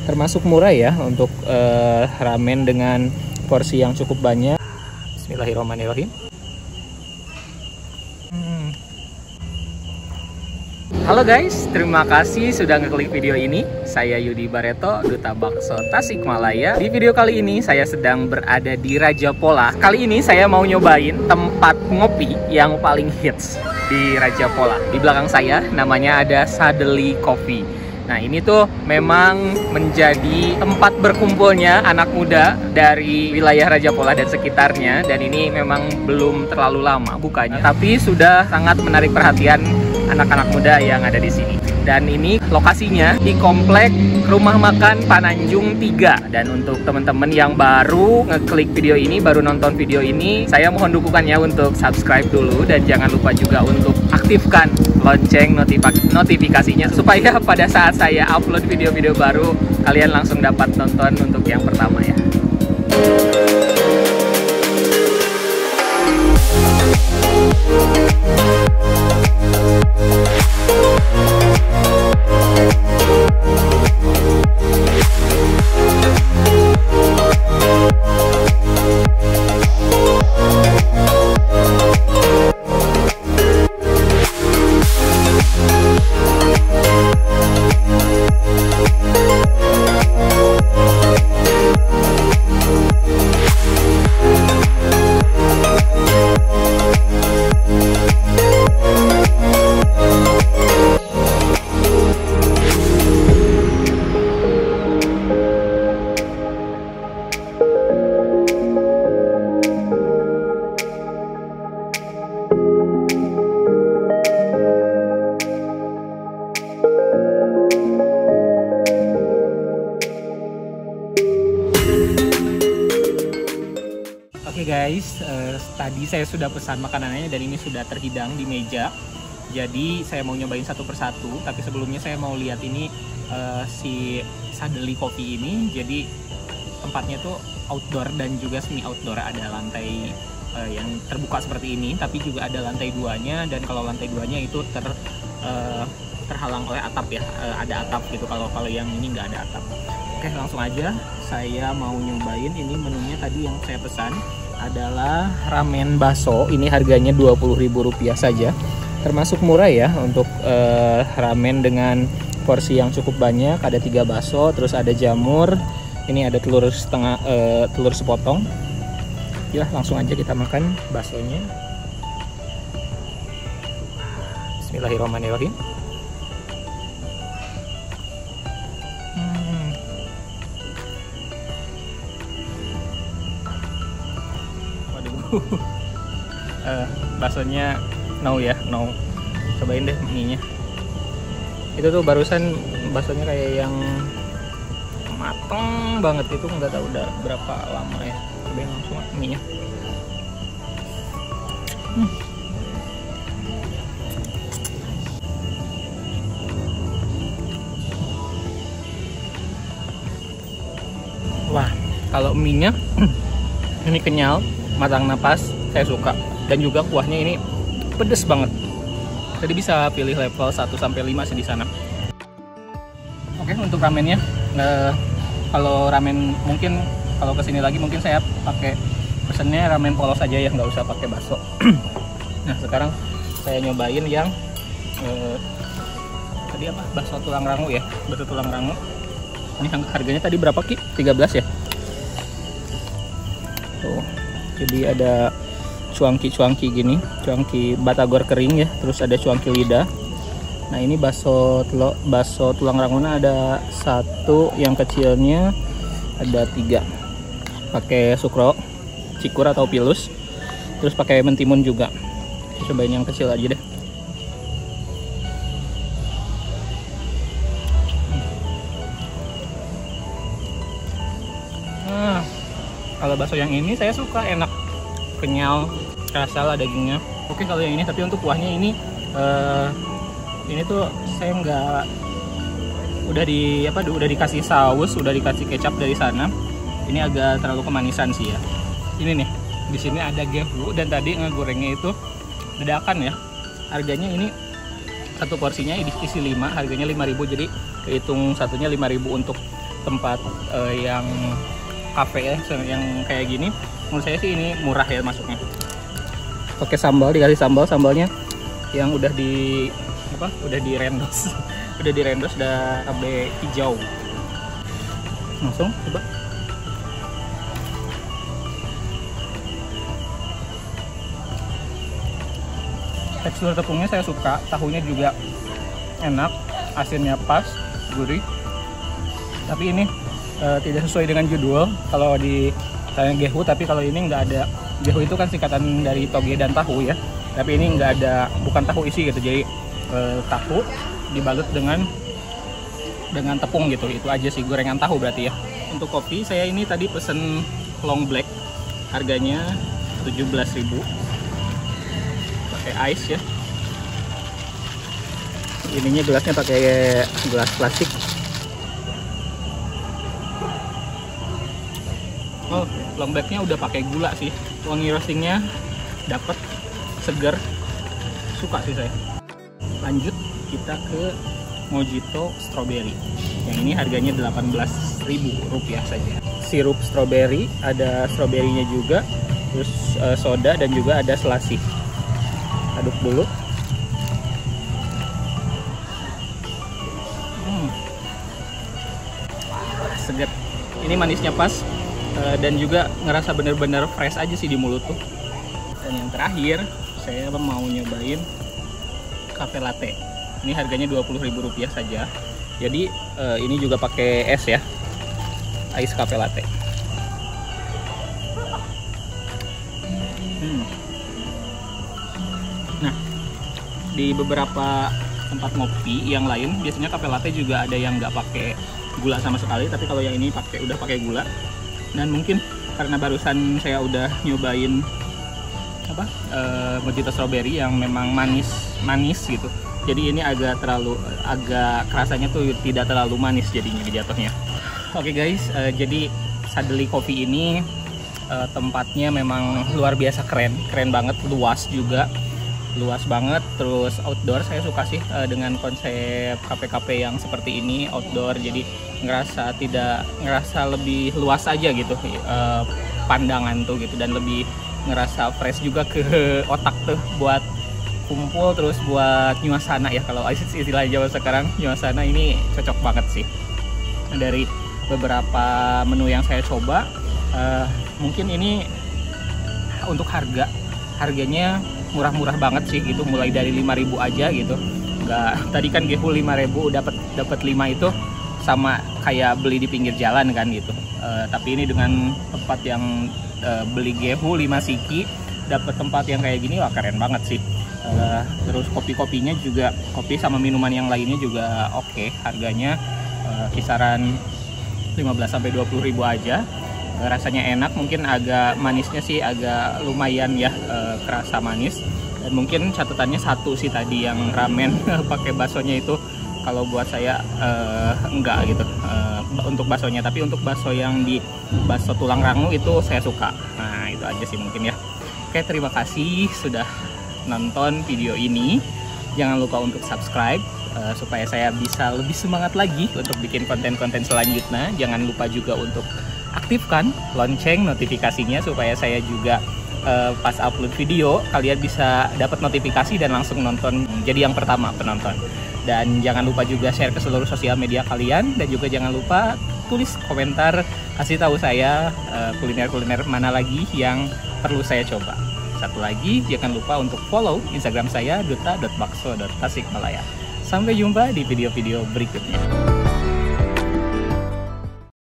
termasuk murah ya untuk ramen dengan porsi yang cukup banyak. Bismillahirrahmanirrahim. Halo guys, terima kasih sudah ngeklik video ini. Saya Yudi Bareto, Duta Bakso Tasikmalaya. Di video kali ini saya sedang berada di Raja Pola. Kali ini saya mau nyobain tempat ngopi yang paling hits di Raja Pola. Di belakang saya namanya ada Sadeli Coffee. Nah, ini tuh memang menjadi tempat berkumpulnya anak muda dari wilayah Raja Pola dan sekitarnya. Dan ini memang belum terlalu lama bukanya, tapi sudah sangat menarik perhatian anak-anak muda yang ada di sini. Dan ini lokasinya di komplek Rumah Makan Pananjung 3. Dan untuk teman-teman yang baru ngeklik video ini, baru nonton video ini, saya mohon dukungannya untuk subscribe dulu. Dan jangan lupa juga untuk aktifkan lonceng notifikasinya, supaya pada saat saya upload video-video baru, kalian langsung dapat nonton untuk yang pertama ya. Oke guys, tadi saya sudah pesan makanannya dan ini sudah terhidang di meja. Jadi saya mau nyobain satu persatu, tapi sebelumnya saya mau lihat ini si Sadeli Coffee ini. Jadi tempatnya tuh outdoor dan juga semi outdoor, ada lantai yang terbuka seperti ini, tapi juga ada lantai duanya. Dan kalau lantai duanya itu terhalang oleh atap ya, ada atap gitu. Kalau yang ini nggak ada atap. Oke, langsung aja saya mau nyobain. Ini menunya tadi yang saya pesan adalah ramen baso. Ini harganya Rp20.000 saja, termasuk murah ya untuk ramen dengan porsi yang cukup banyak. Ada 3 baso, terus ada jamur, ini ada telur setengah, telur sepotong. Ya, langsung aja kita makan basonya. Bismillahirrahmanirrahim. Baksonya no ya, no. Cobain deh mie-nya. Itu tuh barusan baksonya kayak yang mateng banget, itu nggak tahu udah berapa lama ya. Cobain langsung mie-nya. Wah, kalau mie-nya ini kenyal, matang napas, saya suka. Dan juga kuahnya ini pedes banget. Jadi bisa pilih level 1-5 sih di sana. Oke, untuk ramennya, kalau ramen mungkin kalau kesini lagi mungkin saya pakai pesennya ramen polos aja ya, nggak usah pakai bakso. Nah, sekarang saya nyobain yang tadi apa? Bakso tulang rangu ya, bakso tulang rangu. Ini harganya tadi berapa Ki? 13 ya. Tuh. Jadi ada cuangki gini, cuangki batagor kering ya, terus ada cuangki lidah. Nah, ini bakso tulang ranguna ada 1, yang kecilnya ada 3. Pakai sukro, cikur atau pilus, terus pakai mentimun juga. Cobain yang kecil aja deh. Nah, kalau bakso yang ini saya suka, enak, kenyal, kerasa lah dagingnya. Oke, kalau yang ini, tapi untuk kuahnya ini tuh saya nggak, udah dikasih saus, udah dikasih kecap dari sana. Ini agak terlalu kemanisan sih ya. Ini nih, di sini ada gehu, dan tadi ngegorengnya itu dadakan ya. Harganya ini satu porsinya isi 5, harganya 5.000, jadi kehitung satunya 5.000 untuk tempat yang kafe ya, yang kayak gini, menurut saya sih ini murah ya masuknya. Pakai sambal, dikasih sambalnya yang udah di udah direndos udah direndos, udah cabai hijau. Langsung coba. Tekstur tepungnya saya suka, tahunya juga enak, asinnya pas, gurih. Tapi ini tidak sesuai dengan judul. Kalau di gehu, tapi kalau ini nggak ada. Gehu itu kan singkatan dari toge dan tahu ya. Tapi ini nggak ada, bukan tahu isi gitu. Jadi tahu dibalut dengan tepung gitu. Itu aja sih, gorengan tahu berarti ya. Untuk kopi saya ini tadi pesen long black, harganya 17.000, pakai ice ya. Ininya gelasnya pakai gelas plastik. Oh, long blacknya udah pakai gula sih. Wangi roastingnya dapet, seger, suka sih saya. Lanjut kita ke mojito strawberry. Yang ini harganya 18.000 rupiah saja. Sirup strawberry, ada stroberinya juga, terus soda dan juga ada selasi. Aduk dulu. Seger. Ini manisnya pas dan juga ngerasa bener-bener fresh aja sih di mulut tuh. Dan yang terakhir saya mau nyobain cafe latte. Ini harganya 20.000 rupiah saja. Jadi ini juga pakai es ya, ice cafe latte. Nah, di beberapa tempat ngopi yang lain biasanya cafe latte juga ada yang nggak pakai gula sama sekali, tapi kalau yang ini udah pakai gula. Dan mungkin karena barusan saya udah nyobain mojito strawberry yang memang manis gitu, jadi ini agak rasanya tuh tidak terlalu manis jadinya jatuhnya. Oke guys, jadi Sadeli Coffee ini tempatnya memang luar biasa keren banget, luas banget, terus outdoor. Saya suka sih dengan konsep kafe-kafe yang seperti ini, outdoor, jadi ngerasa lebih luas aja gitu pandangan tuh gitu, dan lebih ngerasa fresh juga ke otak tuh buat kumpul, terus buat nyuasana ya, kalau istilah Jawa sekarang nyuasana. Ini cocok banget sih. Dari beberapa menu yang saya coba, mungkin ini untuk harganya murah-murah banget sih gitu, mulai dari 5.000 aja gitu. Tadi kan gehu 5.000 dapat 5 itu sama kayak beli di pinggir jalan kan gitu. Tapi ini dengan tempat yang beli gehu 5 siki dapat tempat yang kayak gini, wah keren banget sih. Terus kopinya juga, kopi sama minuman yang lainnya juga oke. Harganya kisaran 15-20 ribu aja. Rasanya enak, mungkin agak manisnya sih agak lumayan ya, kerasa manis. Dan mungkin catatannya satu sih tadi yang ramen pakai baksonya itu, kalau buat saya enggak gitu untuk baksonya. Tapi untuk bakso yang di bakso tulang rangu itu saya suka. Nah itu aja sih mungkin ya. Oke, terima kasih sudah nonton video ini. Jangan lupa untuk subscribe supaya saya bisa lebih semangat lagi untuk bikin konten-konten selanjutnya. Jangan lupa juga untuk aktifkan lonceng notifikasinya supaya saya juga pas upload video kalian bisa dapat notifikasi dan langsung nonton, jadi yang pertama penonton. Dan jangan lupa juga share ke seluruh sosial media kalian, dan juga jangan lupa tulis komentar, kasih tahu saya kuliner-kuliner mana lagi yang perlu saya coba. Satu lagi, jangan lupa untuk follow Instagram saya duta.bakso.tasikmalaya. Sampai jumpa di video-video berikutnya.